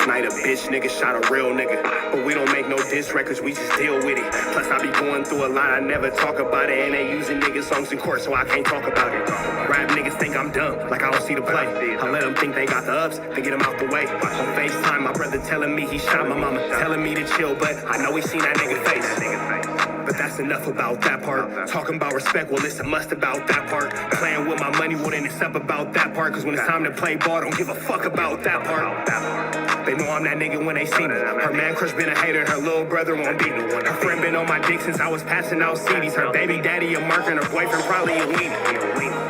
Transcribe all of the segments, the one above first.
night a bitch nigga shot a real nigga. But we don't make no diss records, we just deal with it. Plus I be going through a lot, I never talk about it. And they using niggas songs in court, so I can't talk about it. Rap niggas think I'm dumb, like I don't see the play. I let them think they got the ups, then get them out the way. On FaceTime, my brother telling me he shot my mama, telling me to chill, but I know he seen that nigga face. But that's enough about that part. Talking about respect, well, it's a must about that part. Playing with my money, well, then it's up about that part. Cause when it's time to play ball, don't give a fuck about that part. They know I'm that nigga when they see me. Her man crush been a hater and her little brother won't beat me. Her friend been on my dick since I was passing out CDs. Her baby daddy a mark and her boyfriend probably a weenie.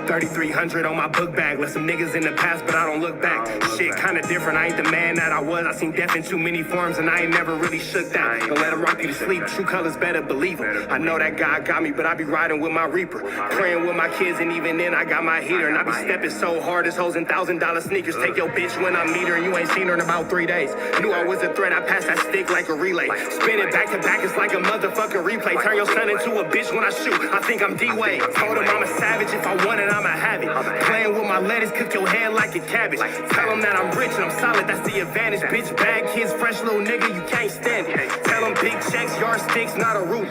3,300 on my book bag. Let some niggas in the past, but I don't look back. Shit kinda different, I ain't the man that I was. I seen death in too many forms and I ain't never really shook that. Don't let him rock you to sleep, true colors better believe him. I know that God got me, but I be riding with my reaper. Praying with my kids and even then I got my heater. And I be stepping so hard, this hoes in $1,000 sneakers. Take your bitch when I meet her and you ain't seen her in about 3 days. Knew I was a threat, I passed that stick like a relay. Spin it back to back, it's like a motherfucking replay. Turn your son into a bitch when I shoot, I think I'm D-Wade. Told him I'm a savage, if I want it, I'ma have it. Playing with my lettuce, cook your head like a cabbage. Tell them that I'm rich and I'm solid, that's the advantage. Bitch, bad kids, fresh little nigga, you can't stand it. Tell them big checks, yardsticks, not a roof.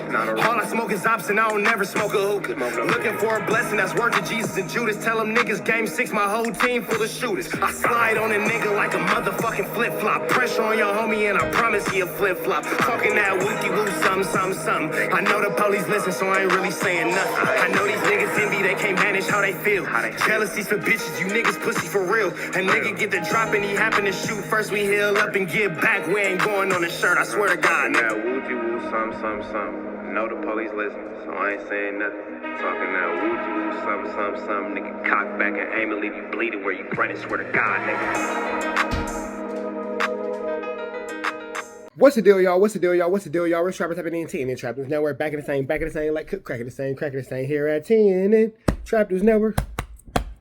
All I smoke is ops and I don't never smoke a hookah. Looking for a blessing that's worth it, Jesus and Judas. Tell them niggas game 6, my whole team full of shooters. I slide on a nigga like a motherfucking flip-flop. Pressure on your homie and I promise he a flip-flop. Talking that wookie-woo, something. I know the police listen, so I ain't really saying nothing. I know these niggas envy, they can't manage how they feel. Jealousy's for bitches, you niggas pussy for real. A nigga get the drop and he happen to shoot. First we heal up and get back. We ain't going on the shirt, I swear to God. That woogie-woo, something. Know the police listen, so I ain't saying nothing. Talking that woogie-woo, something. Nigga cock back and aim and leave you bleeding where you running, swear to God, nigga. What's the deal, y'all? What's the deal, y'all? We're Trappers Trap in TNN Trap News Network. Back in the same, like cracking the same here at TNN Trap News Network.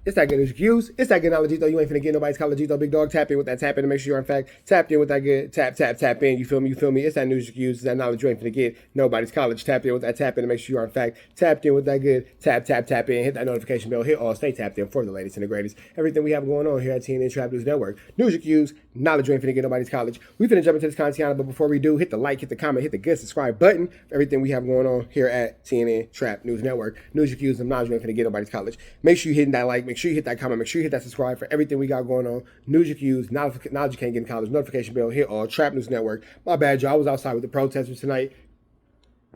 It's that good news. It's that good knowledge, though. You ain't finna get nobody's college, though. Big dog, tap in with that tap in to make sure you're in fact tapped in with that good tap in. You feel me? It's that news you use. It's that knowledge you ain't finna get nobody's college. Tap in with that tap in to make sure you're in fact tapped in with that good tap in. Hit that notification bell. Hit all. Stay tapped in for the latest and the greatest. Everything we have going on here at TNN Trap News Network. News you use. Knowledge you ain't finna get nobody's college. We finna jump into this content, but before we do, hit the like, hit the comment, hit the good subscribe button for everything we have going on here at TNN Trap News Network. News you use. Knowledge you ain't finna get nobody's college. Make sure you hit that like. Make sure you hit that comment. Make sure you hit that subscribe for everything we got going on. News you can use, knowledge you can't get in college, notification bell, hit all. Trap News Network. My bad, y'all. I was outside with the protesters tonight.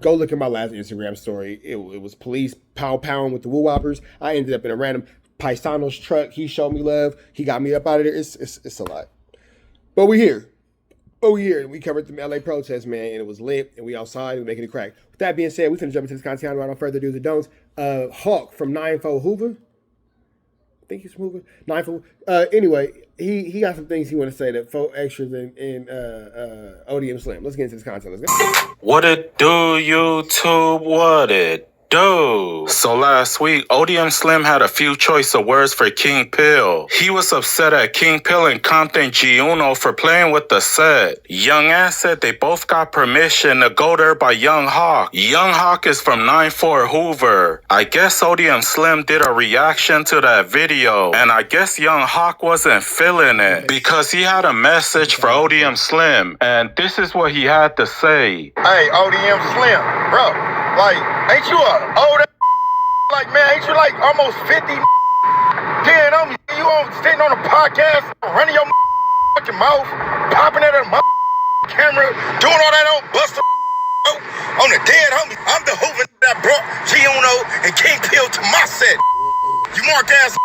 Go look at my last Instagram story. It was police pound with the woo-woppers. I ended up in a random Paisano's truck. He showed me love. He got me up out of there. It's a lot. But we here. We covered the LA protests, man, and it was lit, and we outside, and we making it crack. With that being said, we finna jump into this content without no further do's and don'ts. Hawk from 9-4 Hoover. I think he's moving. 9-4. Anyway, he got some things he want to say that 4XTRAZ and ODM Slim. Let's get into this content. Let's go. What it do, YouTube? What it do? So last week, ODM Slim had a few choice of words for Kingpill. He was upset at Kingpill and Compton G Uno for playing with the set. Young Ass said they both got permission to go there by Young Hawk. Young Hawk is from 9-4 Hoover. I guess ODM Slim did a reaction to that video, and I guess Young Hawk wasn't feeling it because he had a message for ODM Slim, and this is what he had to say. Hey, ODM Slim, bro, like, ain't you a old like, man, ain't you like almost 50 getting on me? You on sitting on a podcast, running your fucking mouth, popping at a camera, doing all that on Buster on the dead homie. I'm the Hoover that brought G Uno and Kingpill to my set. You mark ass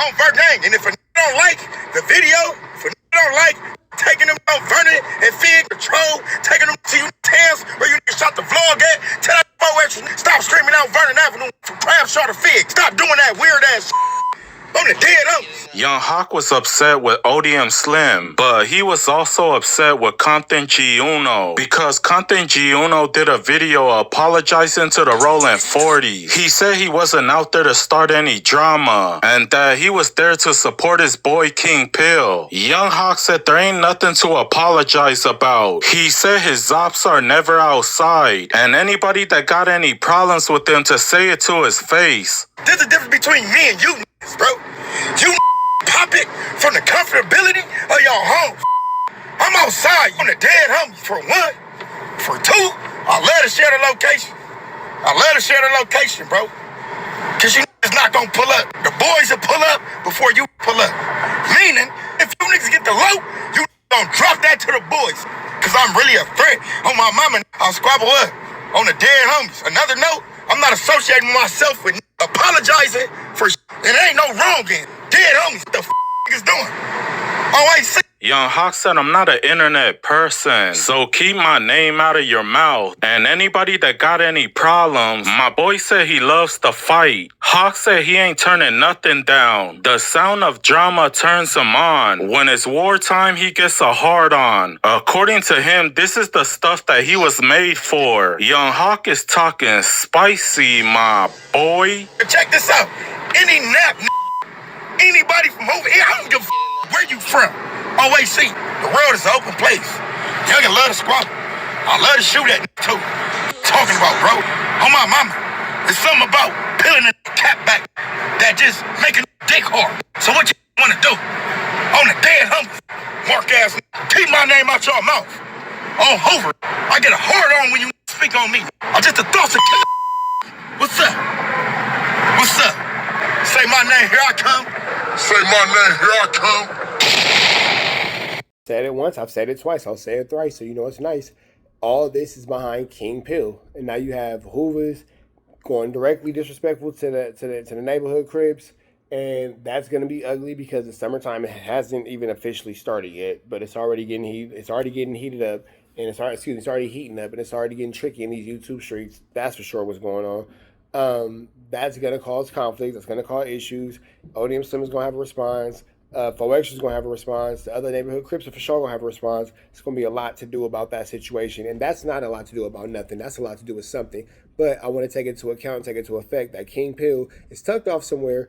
on Vernon, and if a don't like the video, if a don't like taking them on Vernon and Figueroa Patrol, taking them to you towns where you shot the vlog at, tell that 4XTRAZ stop screaming out Vernon Avenue from Crab Shot or Fig. Stop doing that weird ass on the dead homies. Young Hawk was upset with ODM Slim, but he was also upset with Compton G Uno because Compton G Uno did a video apologizing to the Rolling 40s. He said he wasn't out there to start any drama and that he was there to support his boy Kingpill. Young Hawk said there ain't nothing to apologize about. He said his ops are never outside, and anybody that got any problems with him to say it to his face. There's a difference between me and you, bro. You pop it from the comfortability of your home. I'm outside on the dead homies for one. For two, I love to share the location. Bro. Cause you niggas not gonna pull up. The boys will pull up before you pull up. Meaning, if you niggas get the loot, you gonna drop that to the boys. Cause I'm really a threat. On my mama, I'll squabble up on the dead homies. Another note, I'm not associating myself with apologizing for it ain't no wrong in. Dead homies, what the niggas doing? Oh, I see. Young Hawk said, I'm not an internet person, so keep my name out of your mouth. And anybody that got any problems, my boy said he loves to fight. Hawk said he ain't turning nothing down. The sound of drama turns him on. When it's wartime, he gets a hard on. According to him, this is the stuff that he was made for. Young Hawk is talking spicy, my boy. Check this out. Anybody from over here, I don't give a where you from. Always see, the world is an open place. Y'all can love to squabble. I love to shoot at too. Talking about, bro, on my mama, there's something about peeling the cap back that just make a dick hard. So what you wanna do? On the dead humble, mark ass, keep my name out your mouth. On Hoover, I get a hard on when you speak on me. I'm just a thought of What's up? What's up? Say my name, here I come. Say my name, here I come. Said it once, I've said it twice, I'll say it thrice, so you know it's nice. All this is behind Kingpill, and now you have Hoovers going directly disrespectful to the neighborhood Crips, and that's gonna be ugly because it's summertime. It hasn't even officially started yet, but it's already getting heated up, and it's already heating up, and it's already getting tricky in these YouTube streets. That's for sure what's going on. That's gonna cause conflict. That's gonna cause issues. ODM Slim is gonna have a response. 4XTRAZ is going to have a response. The other neighborhood Crips are for sure going to have a response. It's going to be a lot to do about that situation. And that's not a lot to do about nothing. That's a lot to do with something. But I want to take into account, take into effect that Kingpill is tucked off somewhere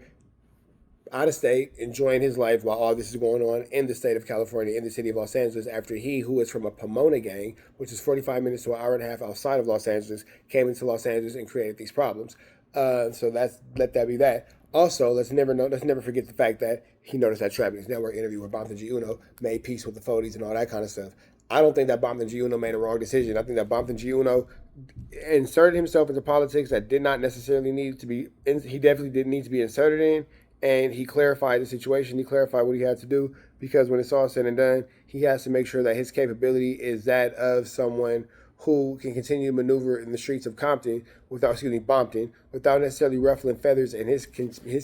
out of state, enjoying his life while all this is going on in the state of California, in the city of Los Angeles, after he, who is from a Pomona gang, which is 45 minutes to an hour and a half outside of Los Angeles, came into Los Angeles and created these problems. So let that be that. Also, let's never forget the fact that he noticed that Trap News Network interview where Bompton G. Uno made peace with the 40s and all that kind of stuff. I don't think that Bompton G. Uno made a wrong decision. I think that Bompton G. Uno inserted himself into politics that did not necessarily need to be, he definitely didn't need to be inserted in, and he clarified the situation. He clarified what he had to do, because when it's all said and done, he has to make sure that his capability is that of someone who can continue to maneuver in the streets of Bompton, without necessarily ruffling feathers in his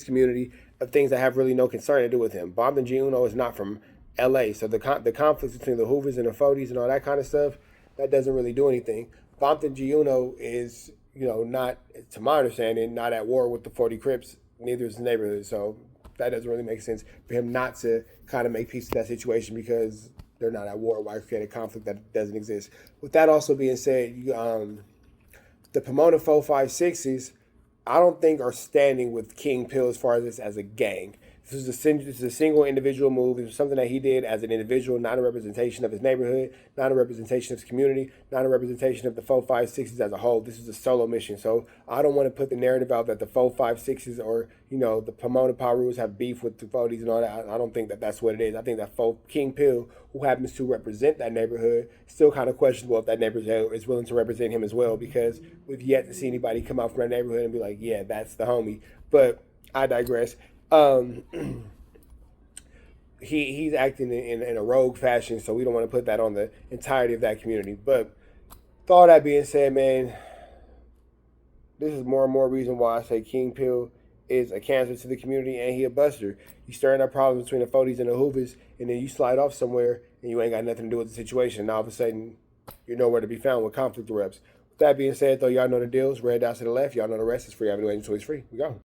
community of things that have really no concern to do with him. Bompton G. Uno is not from L.A., so the conflicts between the Hoovers and the 40s and all that kind of stuff, that doesn't really do anything. Bompton G. Uno is, not, to my understanding, not at war with the 40 Crips, neither is the neighborhood, so that doesn't really make sense for him not to kind of make peace with that situation, because they're not at war. Why create a conflict that doesn't exist? With that also being said, the Pomona 4-5-6s, I don't think are standing with Kingpill as far as this as a gang. This is a single individual move. It was something that he did as an individual, not a representation of his neighborhood, not a representation of his community, not a representation of the 4-5-6s as a whole. This is a solo mission. So I don't want to put the narrative out that the 4-5-6s or, the Pomona Pyrus have beef with the 40s and all that. I don't think that that's what it is. I think that Kingpill, who happens to represent that neighborhood, still kind of questionable if that neighborhood is willing to represent him as well, because we've yet to see anybody come out from that neighborhood and be like, yeah, that's the homie. But I digress. He's acting in a rogue fashion, so we don't want to put that on the entirety of that community. But with all that being said, man, this is more and more reason why I say Kingpill is a cancer to the community, and he a buster. You stirring up problems between the 40s and the Hoovers, and then you slide off somewhere and you ain't got nothing to do with the situation. And all of a sudden, you're nowhere to be found with conflict erupts. With that being said, though, y'all know the deals. Red dots to the left. Y'all know the rest is free. Avenue Agent Choice free. We go.